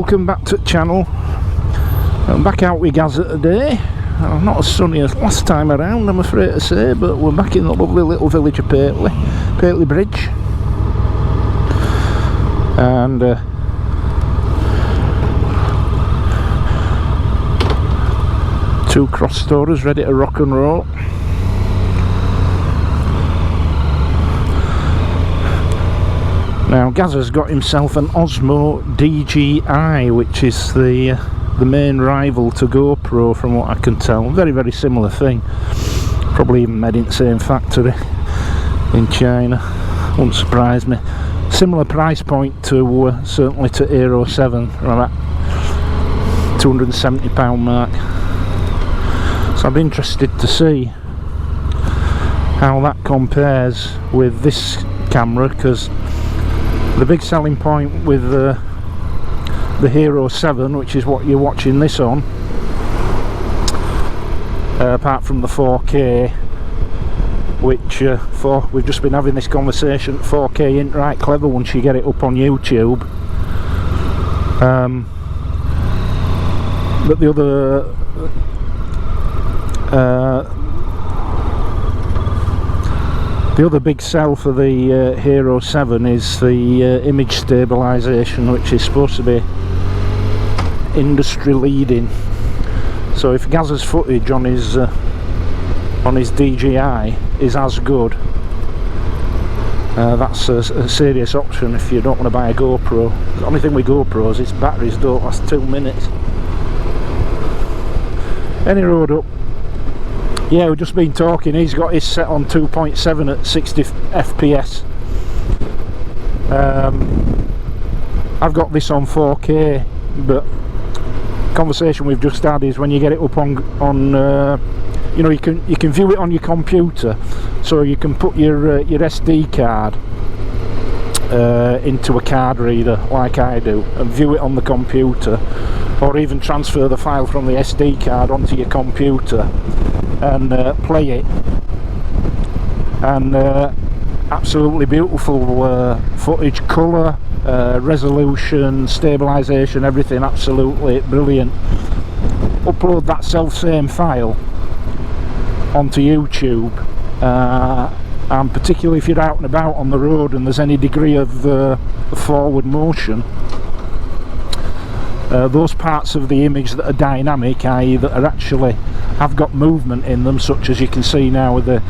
welcome back to the channel. I'm back out with Gazza today. Not as sunny as last time around, I'm afraid to say, but we're back in the lovely little village of Pateley Bridge. And two Crosstourers ready to rock and roll. Now Gazza's got himself an Osmo DJI, which is the main rival to GoPro from what I can tell. Very similar thing, probably even made in the same factory in China, wouldn't surprise me. Similar price point to certainly to Aero 7, around that £270 mark. So I'm interested to see how that compares with this camera, because the big selling point with the Hero 7, which is what you're watching this on, apart from the 4K, which we've just been having this conversation, 4K isn't right clever once you get it up on YouTube. But the other big sell for the Hero 7 is the image stabilisation, which is supposed to be industry leading. So if Gazza's footage on his DJI is as good, that's a serious option if you don't want to buy a GoPro. The only thing with GoPros is batteries don't last 2 minutes. Any road up. Yeah, we've just been talking. He's got his set on 2.7 at 60 FPS. I've got this on 4K, but conversation we've just had is when you get it up on you know, you can view it on your computer, so you can put your SD card into a card reader like I do and view it on the computer, or even transfer the file from the SD card onto your computer and play it. And absolutely beautiful footage, colour, resolution, stabilisation, everything absolutely brilliant. Upload that self-same file onto YouTube, and particularly if you're out and about on the road and there's any degree of forward motion, those parts of the image that are dynamic, i.e. that are actually have got movement in them, such as you can see now with the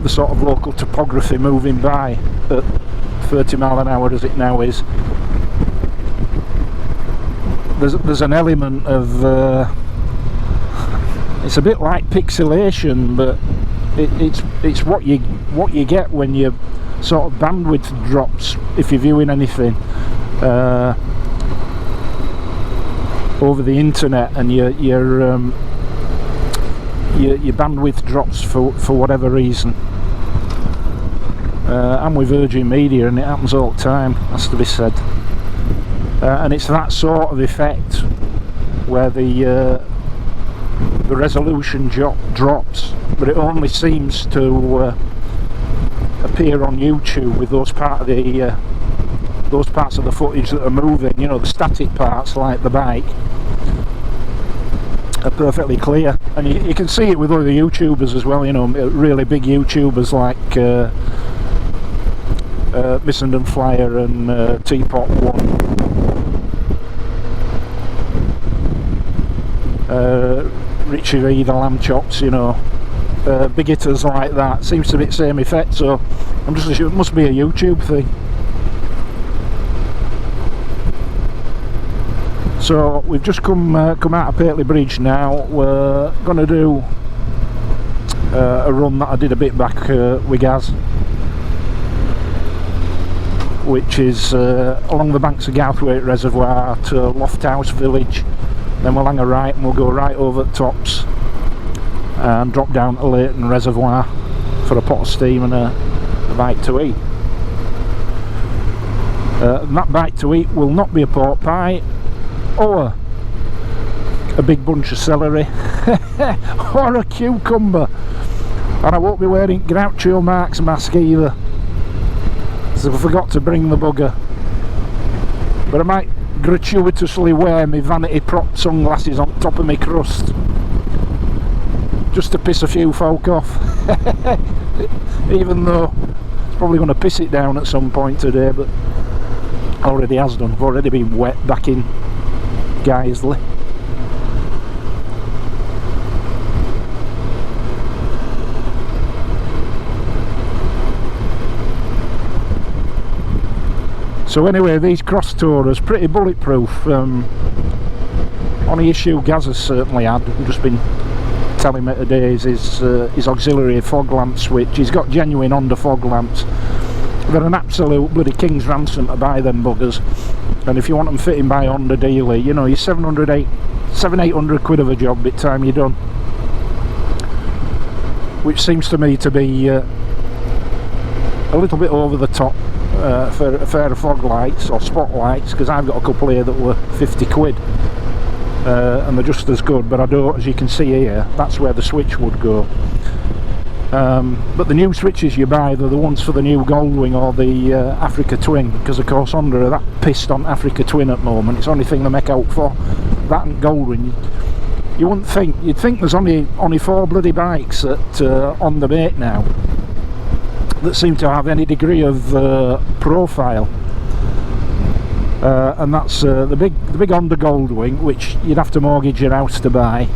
sort of local topography moving by at 30 mile an hour as it now is. There's an element of it's a bit like pixelation, but it's what you get when you sort of bandwidth drops if you're viewing anything over the internet, and your bandwidth drops for whatever reason. I'm with Virgin Media and it happens all the time, has to be said. And it's that sort of effect where the resolution drops, but it only seems to appear on YouTube with those parts of the footage that are moving. You know, the static parts like the bike are perfectly clear, and you can see it with other YouTubers as well. You know, really big YouTubers like Missenden Flyer and Teapot One, Richie V, the Lamb Chops, you know, big hitters like that. Seems to be the same effect, so I'm just sure it must be a YouTube thing. So we've just come out of Pateley Bridge now. We're going to do a run that I did a bit back with Gaz, which is along the banks of Garthwaite Reservoir to Lofthouse Village. Then we'll hang a right and we'll go right over the tops and drop down to Leighton Reservoir for a pot of steam and a bite to eat. And that bite to eat will not be a pork pie or a big bunch of celery or a cucumber, and I won't be wearing Groucho Marx mask either, so I forgot to bring the bugger. but I might gratuitously wear my vanity prop sunglasses on top of my crust just to piss a few folk off. Even though it's probably going to piss it down at some point today, but already has done. I've already been wet back in Guiseley. So anyway, these Crosstourers, pretty bulletproof. Only issue Gaz has certainly had, I've just been telling me today, is his auxiliary fog lamp switch. He's got genuine Honda fog lamps. They're an absolute bloody king's ransom to buy them buggers, and if you want them fitting by Honda dealer, you know, you're 700-800 quid of a job by the time you're done, which seems to me to be a little bit over the top for a pair of fog lights or spotlights, because I've got a couple here that were 50 quid and they're just as good, but I don't, as you can see here, that's where the switch would go. But the new switches you buy, they're the ones for the new Goldwing or the Africa Twin, because of course Honda are that pissed on Africa Twin at the moment. It's the only thing they make out for, that and Goldwing. You wouldn't think, you'd think there's only 4 bloody bikes that on the make now that seem to have any degree of profile, and that's the big Honda Goldwing, which you'd have to mortgage your house to buy,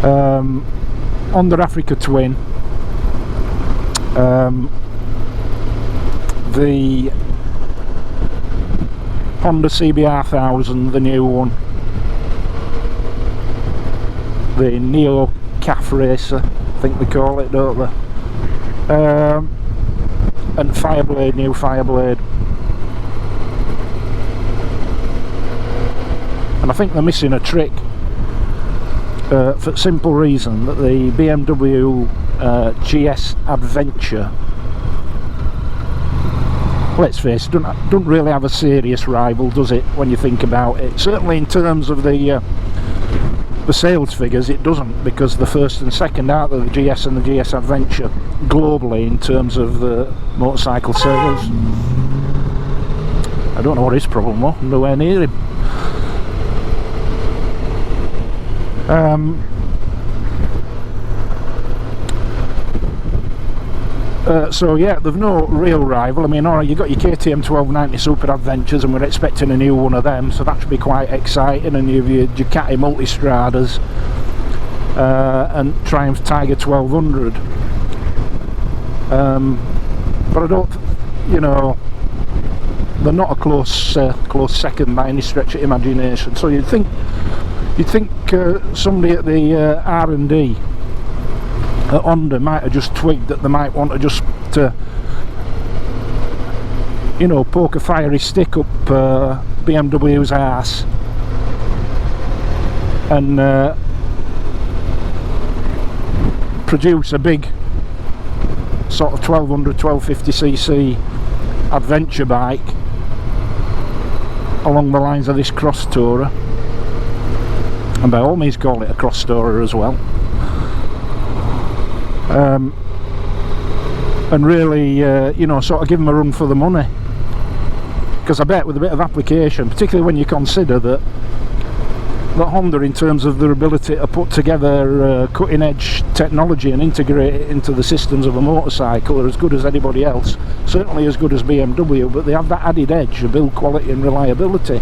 Honda Africa Twin, the Honda CBR 1000, the new one, the Neo Calf Racer, I think they call it, don't they? And Fireblade, new Fireblade, and I think they're missing a trick for the simple reason that the BMW GS Adventure, let's face it, don't really have a serious rival, does it, when you think about it? Certainly in terms of the sales figures, it doesn't, because the first and second out of the GS and the GS Adventure globally in terms of motorcycle sales. I don't know what his problem was, I'm nowhere near him. So yeah, they've no real rival. I mean, alright, you've got your KTM 1290 Super Adventures, and we're expecting a new one of them, so that should be quite exciting, and you've your Ducati Multistradas and Triumph Tiger 1200, but I don't, you know, they're not a close second by any stretch of imagination. So you'd think somebody at the R&D at Honda might have just twigged that they might want to just you know, poke a fiery stick up BMW's arse and produce a big sort of 1250cc adventure bike along the lines of this Crosstourer, and by all means call it a Crosstourer as well. And really, you know, sort of give them a run for the money, because I bet with a bit of application, particularly when you consider that Honda, in terms of their ability to put together cutting edge technology and integrate it into the systems of a motorcycle, are as good as anybody else, certainly as good as BMW, but they have that added edge of build quality and reliability.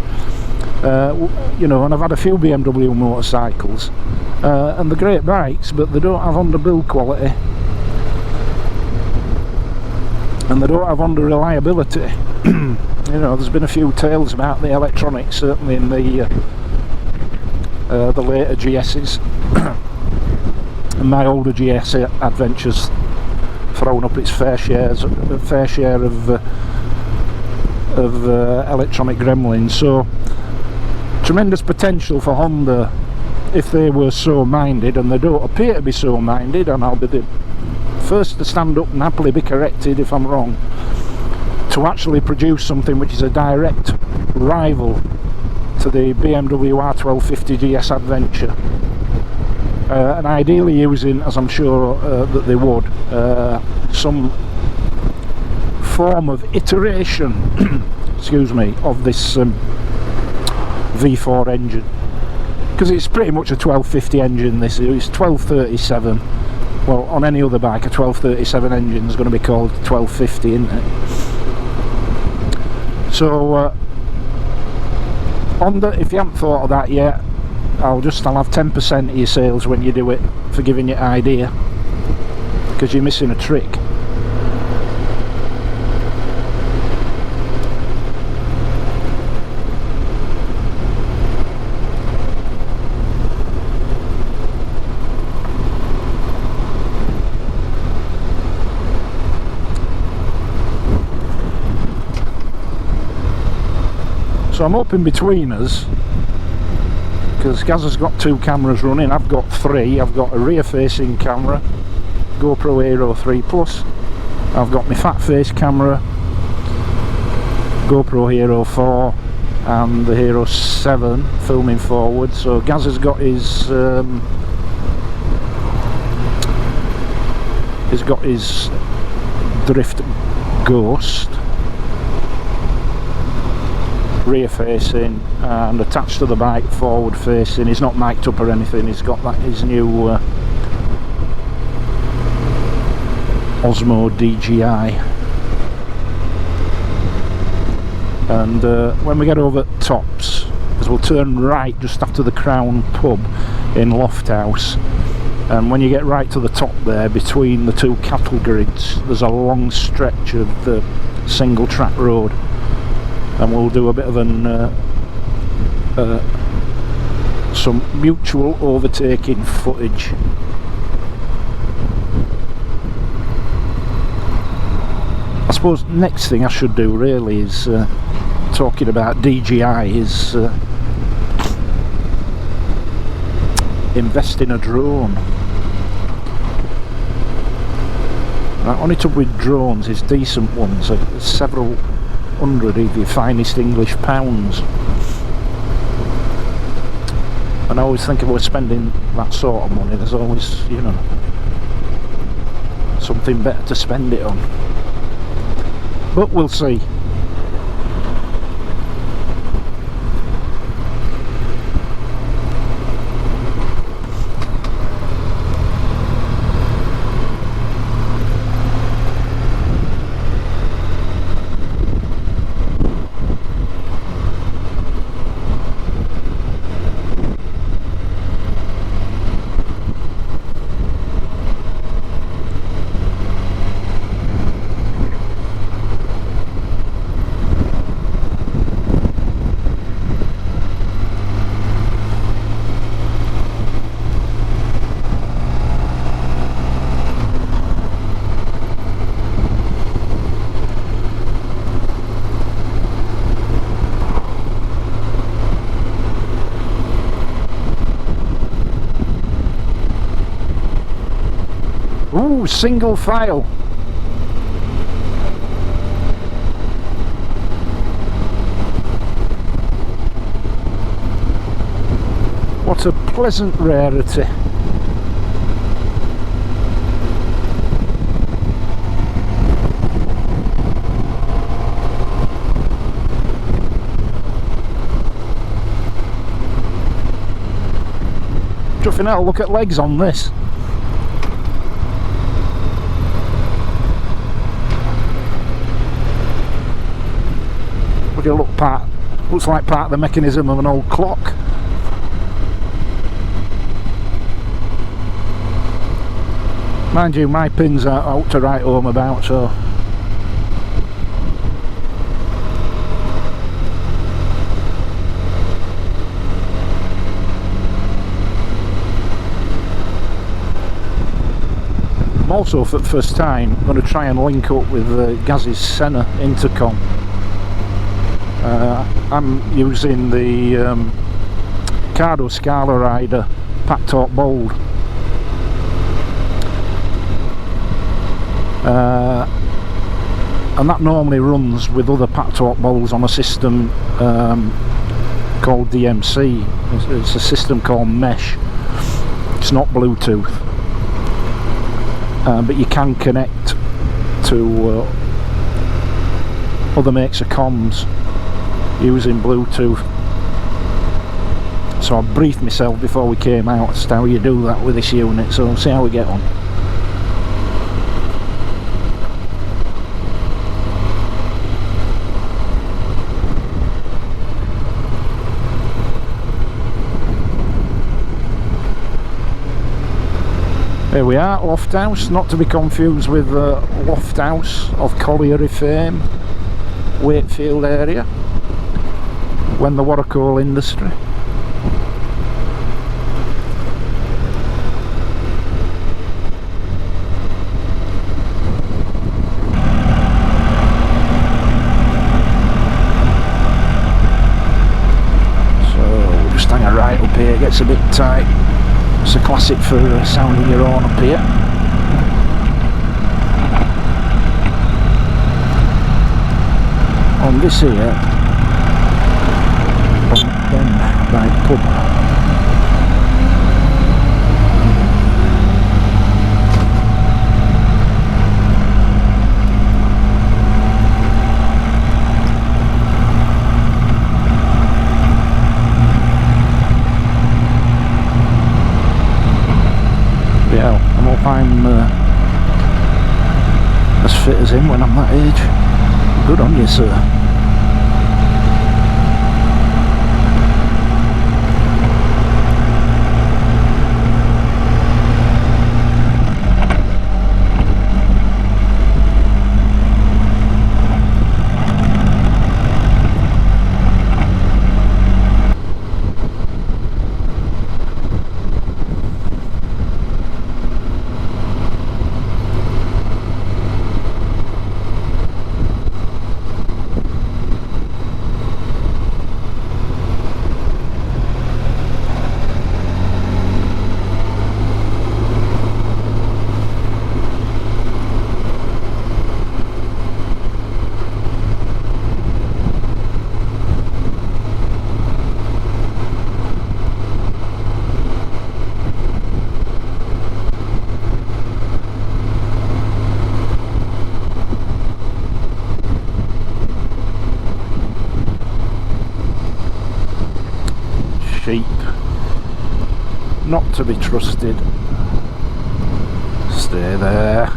You know, and I've had a few BMW motorcycles, and they're great bikes, but they don't have Honda build quality, and they don't have Honda reliability. You know, there's been a few tales about the electronics, certainly in the later GS's, and my older GS Adventure's thrown up its fair share of electronic gremlins. So tremendous potential for Honda, if they were so minded, and they don't appear to be so minded, and I'll be the first to stand up and happily be corrected if I'm wrong, to actually produce something which is a direct rival to the BMW R1250 GS Adventure, and ideally using, as I'm sure that they would, some form of iteration excuse me, of this V4 engine, because it's pretty much a 1250 engine. This is 1237. Well, on any other bike a 1237 engine is going to be called 1250, isn't it? So if you haven't thought of that yet, I'll have 10% of your sales when you do it, for giving you an idea, because you're missing a trick. So I'm up in between us, because Gaz has got 2 cameras running, I've got 3. I've got a rear facing camera, GoPro Hero 3 Plus, I've got my fat face camera, GoPro Hero 4, and the Hero 7 filming forward. So Gaz has got his Drift Ghost rear facing, and attached to the bike forward facing. He's not mic'd up or anything. He's got his new Osmo DJI. And when we get over Tops, because we'll turn right just after the Crown pub in Lofthouse, and when you get right to the top there, between the 2 cattle grids, there's a long stretch of the single track road, and we'll do a bit of some mutual overtaking footage. I suppose next thing I should do really is talking about DJI is invest in a drone. Right, on it up with drones is decent ones, several hundred of your finest English pounds, and I always think if we're spending that sort of money, there's always, you know, something better to spend it on, but we'll see. Ooh, single file. What a pleasant rarity. Chuffing hell, look at legs on this. Looks like part of the mechanism of an old clock. Mind you, my pins are out to write home about, so I'm also, for the first time, going to try and link up with Gaz's Senna intercom. I'm using the Cardo Scala Rider Pack Talk Bold, and that normally runs with other Pack Talk Bolds on a system called DMC. It's a system called Mesh. It's not Bluetooth, but you can connect to other makes of comms using Bluetooth. So I briefed myself before we came out as to how you do that with this unit, so we'll see how we get on. Here we are, Loft House, not to be confused with the Loft House of colliery fame, Wakefield area, when there were a coal industry. Right up here, it gets a bit tight. It's a classic for sounding your own up here. On this here, right pub. I'm as fit as him when I'm that age. Good on you, sir. Sheep, not to be trusted. Stay there.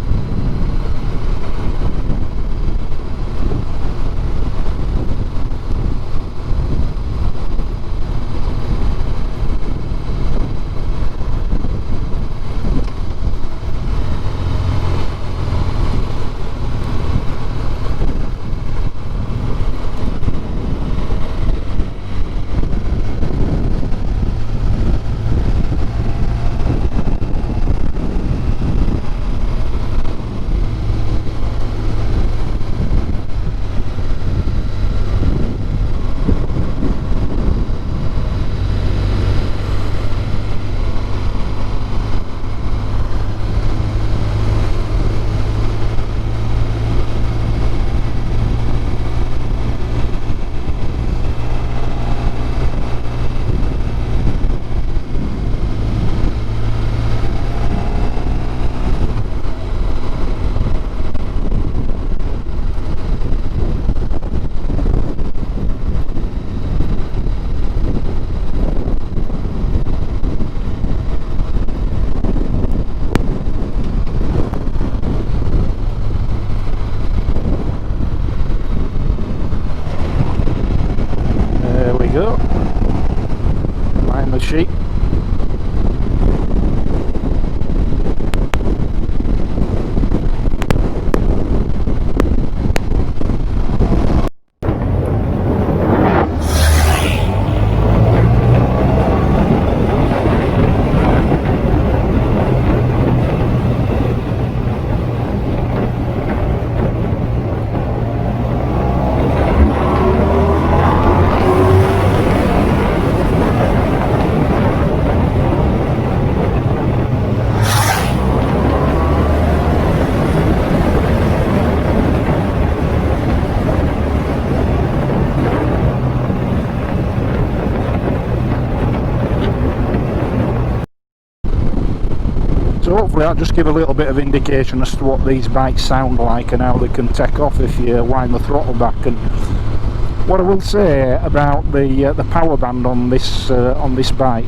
So hopefully I'll just give a little bit of indication as to what these bikes sound like and how they can take off if you wind the throttle back. And what I will say about the power band on this bike,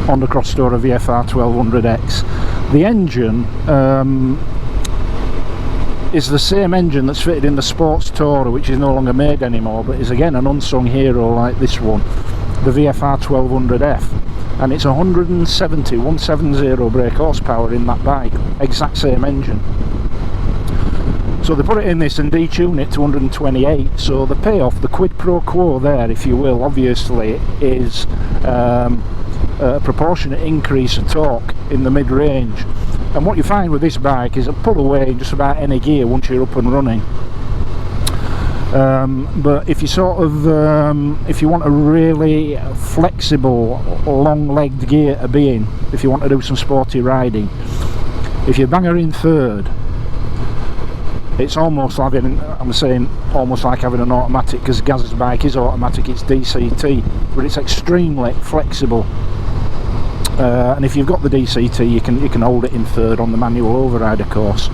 on the Crosstourer VFR 1200X, the engine is the same engine that's fitted in the Sports Tourer, which is no longer made anymore, but is again an unsung hero like this one, the VFR 1200F, and it's 170 brake horsepower in that bike, exact same engine. So they put it in this and detune it to 128, so the payoff, the quid pro quo there, if you will, obviously is a proportionate increase of torque in the mid-range. And what you find with this bike is it'll pull away in just about any gear once you're up and running. But if you sort of if you want a really flexible long-legged gear to be in, if you want to do some sporty riding, if you bang her in third, it's almost like almost like having an automatic, because Gaz's bike is automatic, it's DCT, but it's extremely flexible. And if you've got the DCT, you can hold it in third on the manual override, of course.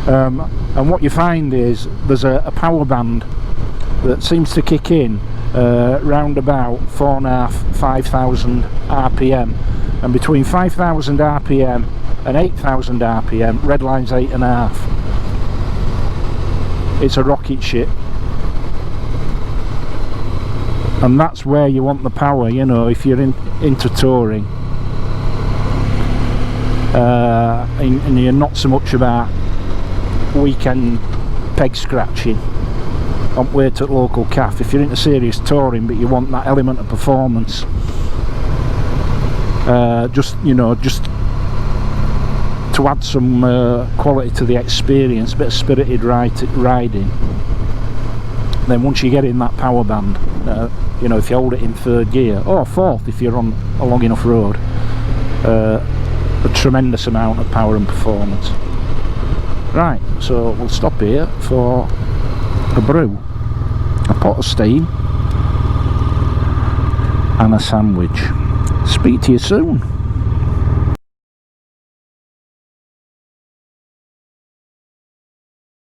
And what you find is there's a power band that seems to kick in round about 4,500 RPM, and between 5,000 RPM and 8,000 RPM, redline's 8.5. It's a rocket ship, and that's where you want the power, you know, if you're into touring. And you're not so much about weekend peg scratching on way to local calf. If you're into serious touring but you want that element of performance, just to add some quality to the experience, a bit of spirited riding, then once you get in that power band, you know, if you hold it in third gear or fourth if you're on a long enough road, a tremendous amount of power and performance. Right, so we'll stop here for a brew, a pot of steam and a sandwich. Speak to you soon.